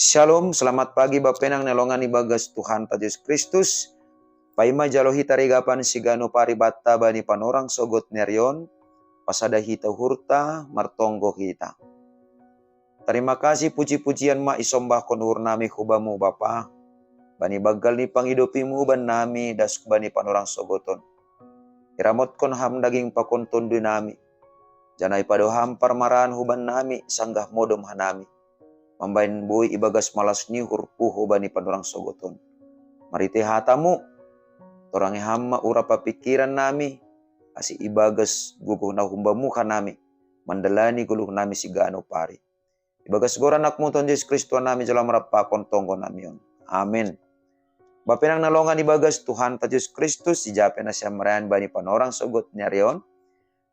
Shalom, selamat pagi Bapenang nelongan ibagas Tuhan ta Yesus Kristus. Paima jalohi tarigapan sigano paribata bani panorang sogot nerion, pasada hita hurta, martonggo hita. Terima kasih puji-pujian ma isombah konur nami hubamu Bapa. Bani bagal ni pangidopimu ban nami dasuk bani panorang sogoton. Iramot kon ham daging pakonton nami. Janai padoham parmaran huban nami sanggah modom hanami. Mambain boy ibagas malas ni hurpuho bani panorang sogoton. Marite hatamu, torangi hamma ura papikiran nami, asi ibagas guguh na humbamu kanami, mandalani guluh nami sigano pari. Ibagas gora nakmu ton Yesus Kristus nami jalan merapakon tonggo namion. Amin. Bapenang nalongan ibagas Tuhan ta Yesus Kristus, sijape na siya marayan bani panorang sogot nyarion.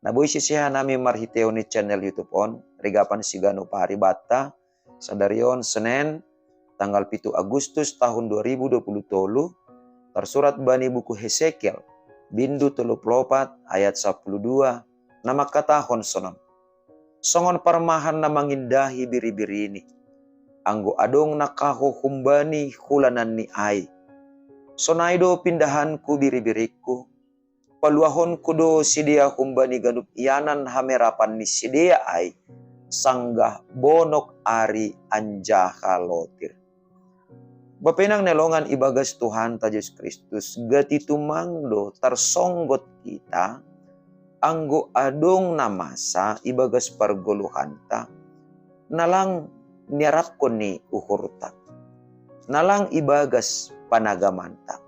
Naboy siya nami marhiteo ni channel YouTube on, rigapan sigano pari bata, sadarion Senin, tanggal 7 Agustus tahun 2020, tersurat bani buku Hesekiel, bindu 34 ayat 12, nama katahon sonon. Songon parmahan na mangindahi biri-biri ini, anggo adong nakaho humbani hulanan ni ai. Sonaido pindahanku biri-biriku, paluahon kudo sidia humbani ganup ianan hamerapan ni sidia ai. Sanggah bonok ari anjaha lotir. Bapenang nelongan ibagas Tuhan ta Yesus Kristus, gati tumangdo tarsonggot kita, anggo adong namasa ibagas pargoluhanta, nalang niarapkon ni uhurta, nalang ibagas panagamanta.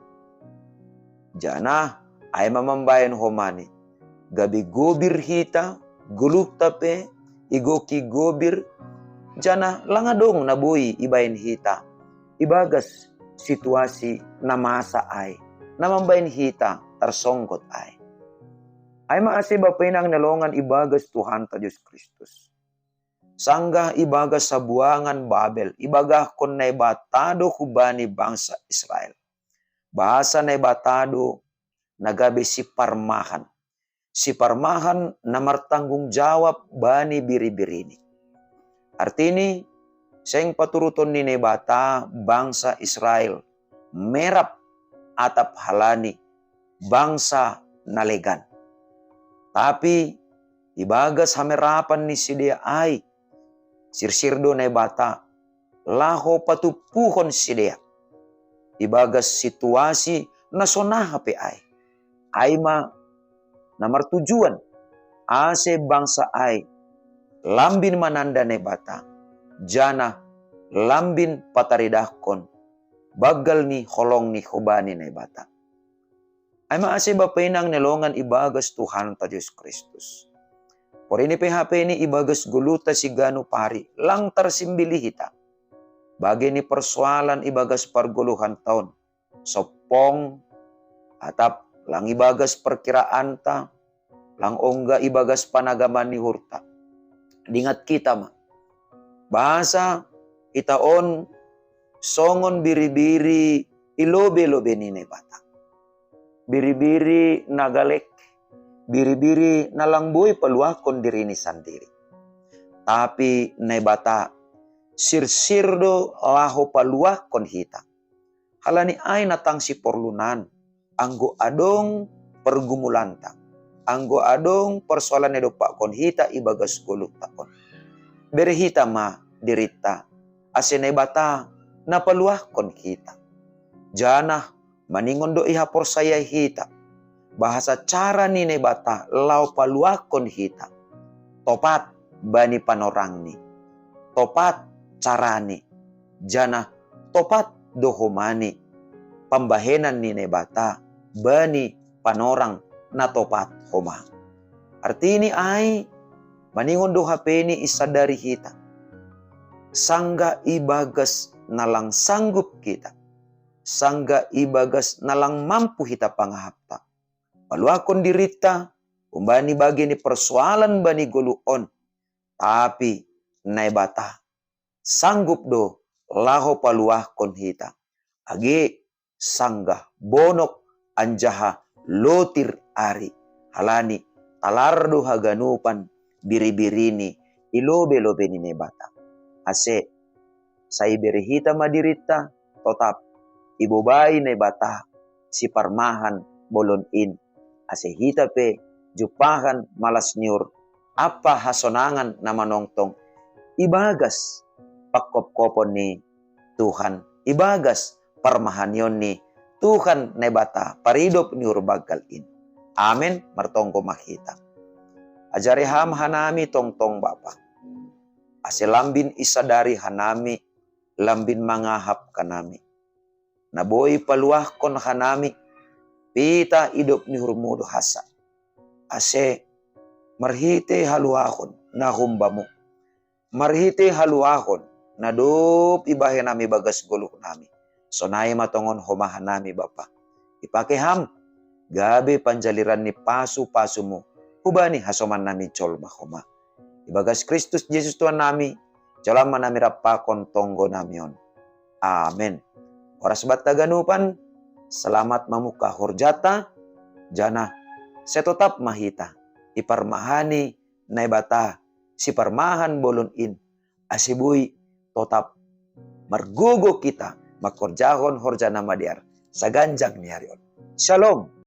Jana ay mamambayan homani, gabi gobir hita, guluh tape, igoki gobir, jana langadong nabuhi ibayin hita. Ibagas situasi namasa ay, namambayin hita tarsonggot ay. Ay maasi bapenang nalongan ibagas Tuhan ta Yesus Kristus. Sanggah ibagas sa buangan Babel, ibagah kon na ibatado hubani bangsa Israel. Bahasa na ibatado nagabi si parmahan. Si parmahan na martanggung jawab bani biri-birini. Artini, sayang paturuton ni nebata bangsa Israel merap atap halani bangsa nalegan. Tapi ibagas hamerapan ni sidia ay sirsirdo nebata laho patupuhon sidia. Ibagas situasi na sonaha pe ay ma nomor tujuan, ase bangsa ai, lambin mananda nebata, jana lambin pataridahkon, bagal ni holong ni hubani nebata. Ay maase bapenang nelongan ibagas Tuhan ta Yesus Kristus. Por ini PHP ni ibagas guluta sigano pari, lang tarsimbili hita. Bagi ni persoalan ibagas parguluhan taon, sopong, atap, lang ibagas perkiraan ta, lang ongga ibagas panagaman ni hurta. Dingat kita ma. Bahasa itaon songon biri-biri ilobe-lobe ni nebata. Biri-biri nagalek, biri-biri nalangboy paluakon diri ni sandiri. Tapi nebata sirsirdo laho paluakon hita. Halani ay natang si porlunan. Anggo adong pergumulanta, anggo adong persoalan edo pak kon hita ibagas guluk takon. Beri hita ma dirita, asene bata napaluah kon hita. Jana maningon do iha porsaya hita, bahasa cara ni nebata lau paluah kon hita. Topat bani panorang ni, topat carani, jana topat dohomani, pembahenan ni nebata bani panorang na topat homa. Artini ay maningon do hapeni isadari hita. Sangga ibagas nalang sanggup kita. Sangga ibagas nalang mampu hita pangahapta. Paluakon dirita, umbani bagi ni persoalan bani guluon. Tapi naibata sanggup do laho paluakon hita. Agi sanggah bonok anjaha lotir ari halani talardo haganupan biri-birini ilobe-lobe ni nebata. Ase sa iberihita madirita, totap, ibubay na bata, si parmahan bolon in, ase hita pe, jupahan malas nyur, apa hasonangan na manongtong, ibagas pakkop-kopon ni Tuhan, ibagas parmahan yon ni Tuhan na bata, paridop ni urbagal in. Amen, martong ko makita. Ajariham hanami tongtong Bapa. Ase lambin isadari hanami, lambin mangahap kanami. Naboy paluah kon hanami, pita idop ni hurmudo hasa. Ase marhite haluahon na humbamu. Marhite haluahon na dop ibahe nami bagas guluk nami. Sonay matongon humahan nami Bapa. Ipakiham, gabi panjaliran ni pasu-pasu mo. Hubani hasoman nami chol mahoma. Ibagas Kristus Jesus Tuhan nami, jalan nami rapakon tonggo namion. Amen. Oras bataganupan, selamat mamuka horjata, jana setotap mahita, iparmahani naibata, si parmahan bolon in, asibuy totap margugo kita, makorjahon horjana madiar, sa ganjang niyarion. Shalom.